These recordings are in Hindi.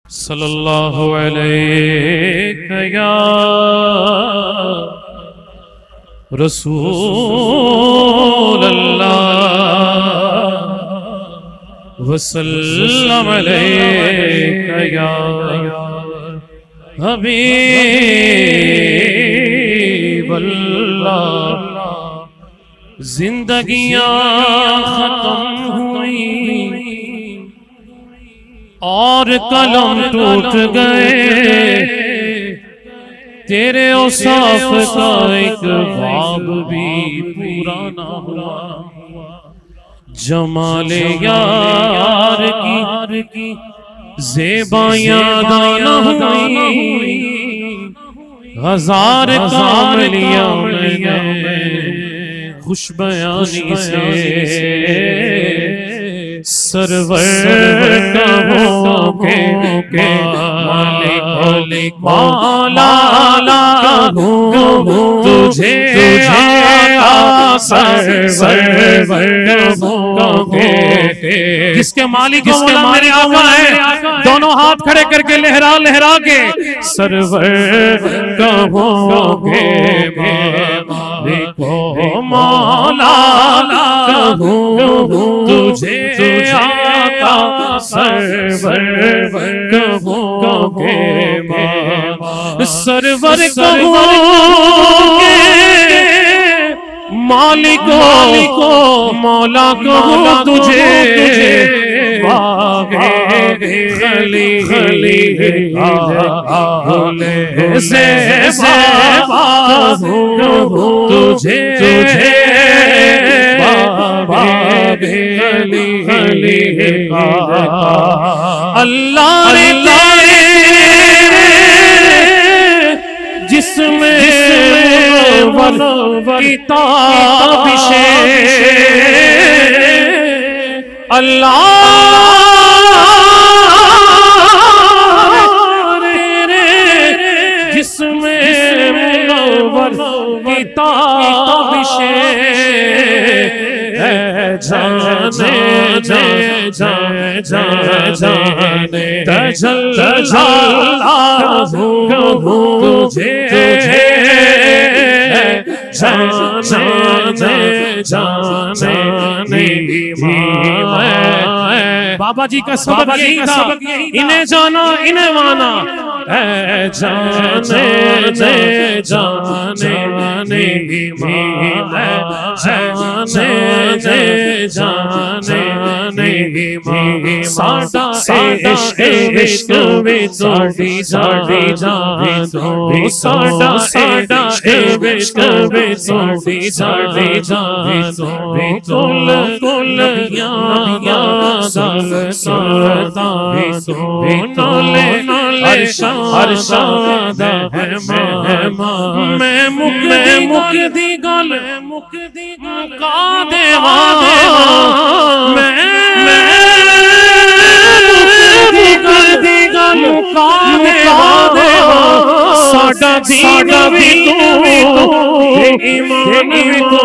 सल्लल्लाहु अलैहि या रसूल अल्लाह वसल्लम अलैका या हबीब अल्लाह। जिंदगियां खत्म हुई और कलम टूट गए, तेरे औसाफ का एक ख्वाब भी पूरा ना हुआ। जमाले यार की ज़ेबायां गाना हुई, हजार कामलियां मैंने खुशबयानी से सरवर कहोगे मालिक मौला तुझे सरवर कहोगे। किसके मालिक मेरे आका है, दोनों हाथ खड़े करके लहरा लहरा के सरवर कहोगे मालिक मौला तुझे आका सरवर कहोगे सरवर कहोगे मालिको मौला कहो तुझे खली खली से तुझे अल्लाह ने जिसमें किताब अल्लाह तेरे जिसमें किताब जाने तुझे बाबा जी का सबक यही था, इन्हें जाना इन्हें माना। जाने साडा इश्क विच साडी जान साडा इश्क विच साडी जान कुल अरशाद मैं मुकदी गल मुका देवा मुकदी गल मुका देवा साडा दीन भी तू ईमान भी तू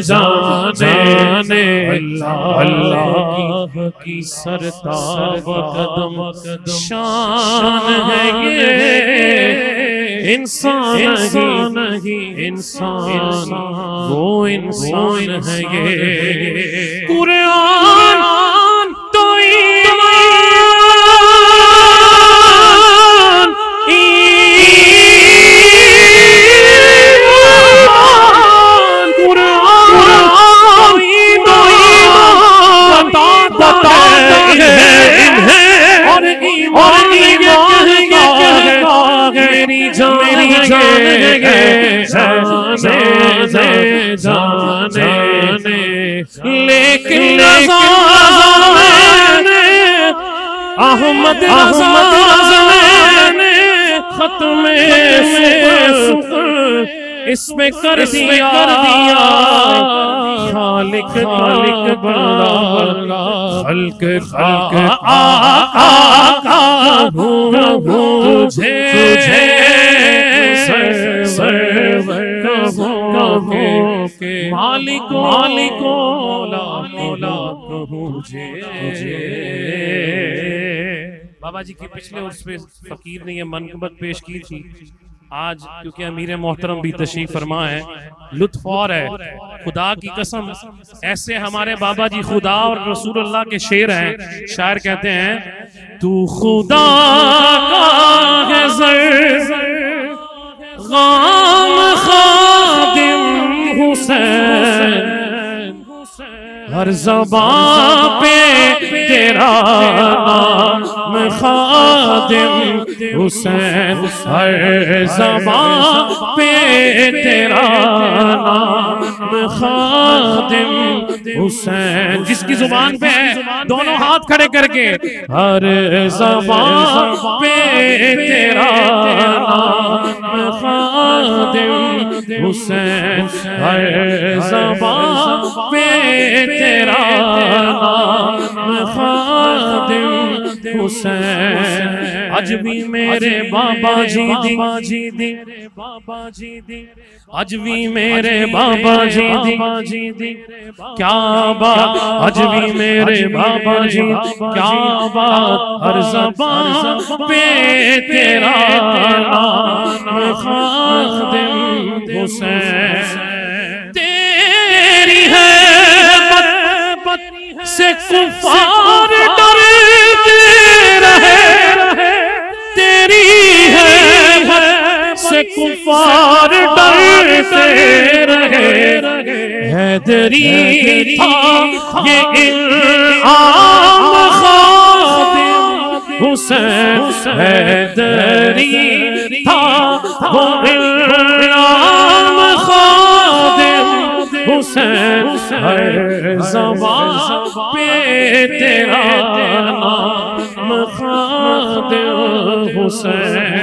जाने अल्लाह की सरताब कदम शान है ये, इंसान नहीं इंसान वो इंसान है ये। कुरान तो जाने लेकिन अहमद ने खत्म इसमें कर दिया खालिक बंदा खल्क आका तुझे सरवर कहो के मालिको लाख मुझे। बाबा जी की पिछले उर्स पे फकीर ने ये मनकबत पेश की थी। आज क्योंकि अमीर मोहतरम भी तशरीफ फरमा है, लुत्फ और है, खुदा की कसम ऐसे हमारे बाबा जी खुदा और रसूलुल्लाह के शेर हैं। शायर कहते हैं तू खुदा का है ज़र गाम खादिम हुसैन, हर ज़बां पे तेरा नाम खादिम हुसैन, हर ज़बां पे तेरा नाम खादिम हुसैन। जिसकी जुबान पे है दोनों हाथ खड़े करके, हर ज़बां पे तेरा नाम खादिम हुसैन, हर ज़बां पे तेरा नाम खादिम हुसैन। आज भी मेरे बाबा जी दी, आज भी मेरे बाबा जी दी क्या बात, आज भी मेरे बाबा जी क्या बात, हर ज़बां पे तेरा नाम खादिम हुसैन। तेरी है से कुफार डरते रहे, तेरी है से कुफार डरते रहे, हैदरी था ये इल्हाम खादिम हुसैन, हैदरी था वो इल्हाम खादिम हुसैन, हर ज़बां पे तेरा नाम खादिम हुसैन।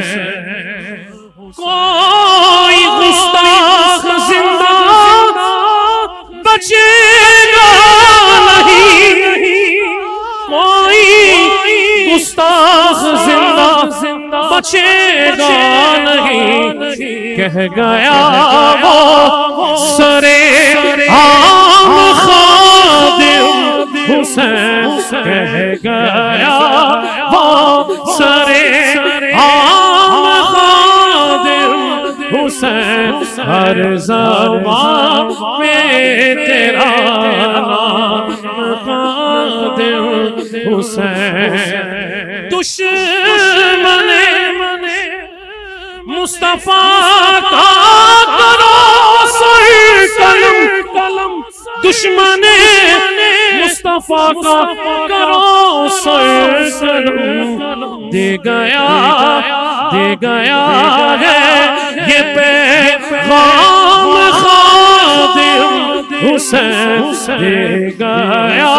कोई गुस्ताख जिंदा बचेगा नहीं, कोई गुस्ताख जिंदा बचेगा नहीं, कह गया वो सरे आम खादिम हुसैन, कह गया वो सरे आम खादिम हुसैन, हर ज़बां पे तेरा नाम खादिम हुसैन। दुश्मन मुस्तफा का करो सर कलम, दुश्मन मुस्तफा का करो सर कलम, दे गया है ये पैगाम खादिम हुसैन, दे गया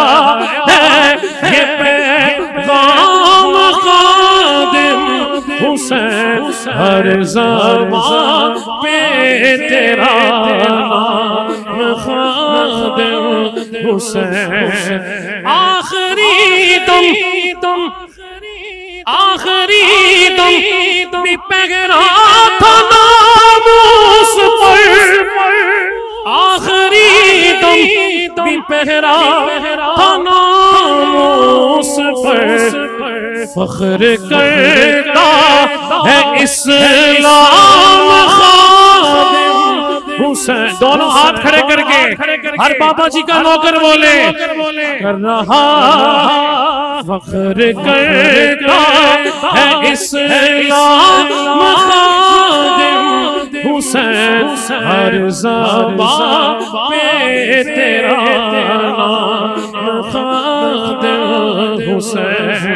है ये पैगाम खादिम हुसैन, हर ज़बां पे तेरा नाम खादिम हुसैन। आखिरी दम भी पहरा था नामूस पर, आखिरी दम भी पहरा था नामूस पर, फख्र करता है इस्लाम खादिम हुसैन। दोनों हाथ खड़े करके हर बाबा जी का नौकर बोले, कर रहा फख्र करता है इस्लाम खादिम हुसैन, हर ज़बां पे तेरा नाम खादिम हुसैन।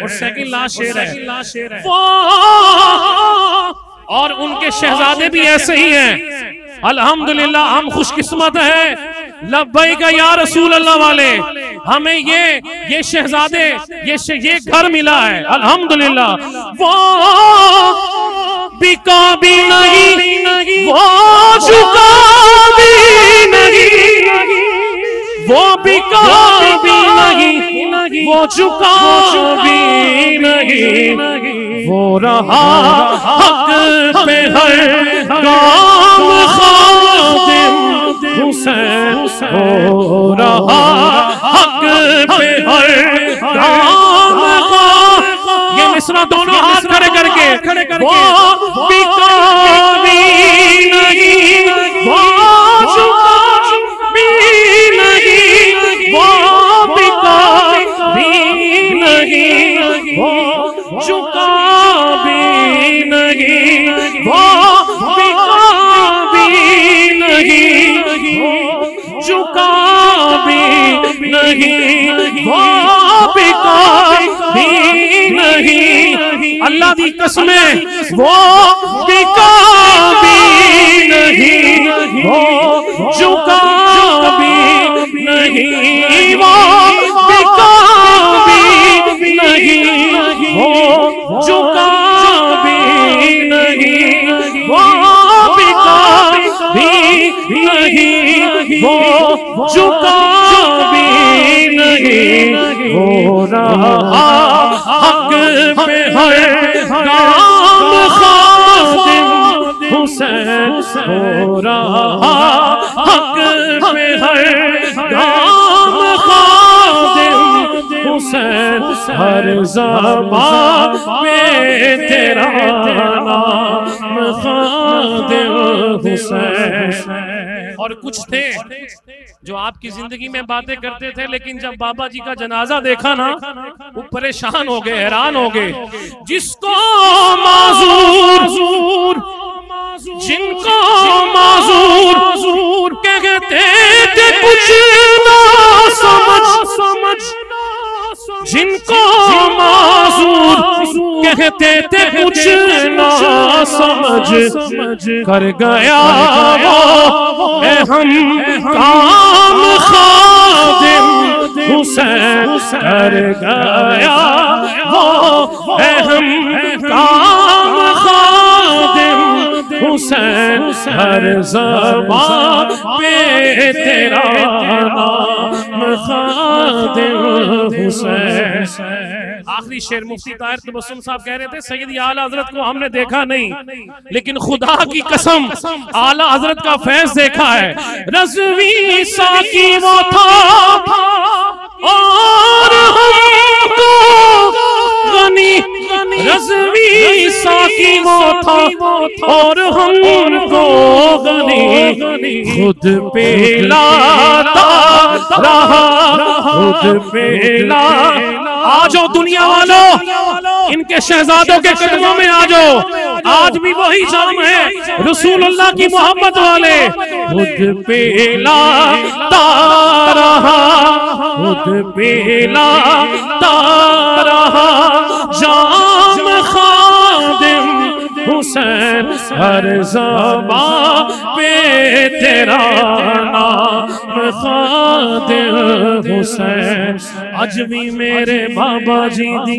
और सेकंड लास्ट शेर है वो, और उनके शहजादे भी ऐसे ही हैं। अल्हम्दुलिल्लाह हम खुशकिस्मत हैं, लब्बैक या रसूल अल्लाह वाले, हमें ये शहजादे ये घर मिला है अल्हम्दुलिल्लाह। वो बिका भी नहीं, वो झुका भी नहीं, वो बिका भी नहीं, वो झुका भी नहीं, वो रहा हक पे हर काम खादिम हो रहा हक पे हर काम का। ये मिसरा दोनों हाथ खड़े करके वो बिका भी नहीं, वो झुका भी नहीं, वो बिका भी नहीं, वो झुका भी नहीं, वो बिका भी नहीं, वो झुका भी नहीं, वो बिका भी नहीं। अल्लाह दी कसमें वो बिका भी नहीं, वो झुका भी नहीं, वो बिका भी नहीं, वो झुका भी नहीं, वो बिका भी नहीं, वो झुका भी नहीं। हो रहा हक पे हर काम खादिम हुसैन, हो रहा हक पे हर काम खादिम हुसैन, हर ज़बान में तेरा नाम खादिम हुसैन। और कुछ थे जो आपकी जिंदगी में बातें करते थे, लेकिन जब बाबा जी का जनाजा देखा ना वो परेशान हो गए, हैरान हो गए। जिसको माजूर, जिनको माजूर कहते थे कुछ ना समझ, जिनको माजूर कहते थे कुछ ना समझ, कर गया वो हम काम खादिम हुसैन, कर गया वो हम काम खादिम हुसैन, हर ज़बान पे तेरा नाम खादिम हुसैन। आखिरी शेर मुफ्ती ताहिर तबस्सुम साहब कह रहे थे, सैयदी आला हजरत को हमने देखा नहीं, लेकिन खुदा की कसम आला हजरत का फैज़ देखा है। रज़वी साकी वो था और हमको गनी, रज़वी साकी वो था और हमको गनी, खुद पे लाता रहा, खुद पे ला। आ जाओ दुनिया वालों, इनके शहजादों के कदमों में आ जाओ। आज भी वही जाम है रसूलुल्लाह की मोहब्बत वाले। खुद पे लाता रहा, खुद पे लाता रहा, जाम खादिम हुसैन, हर ज़बान पे तेरा नाम खादिम हुसैन। अज भी मेरे बाबा जी दी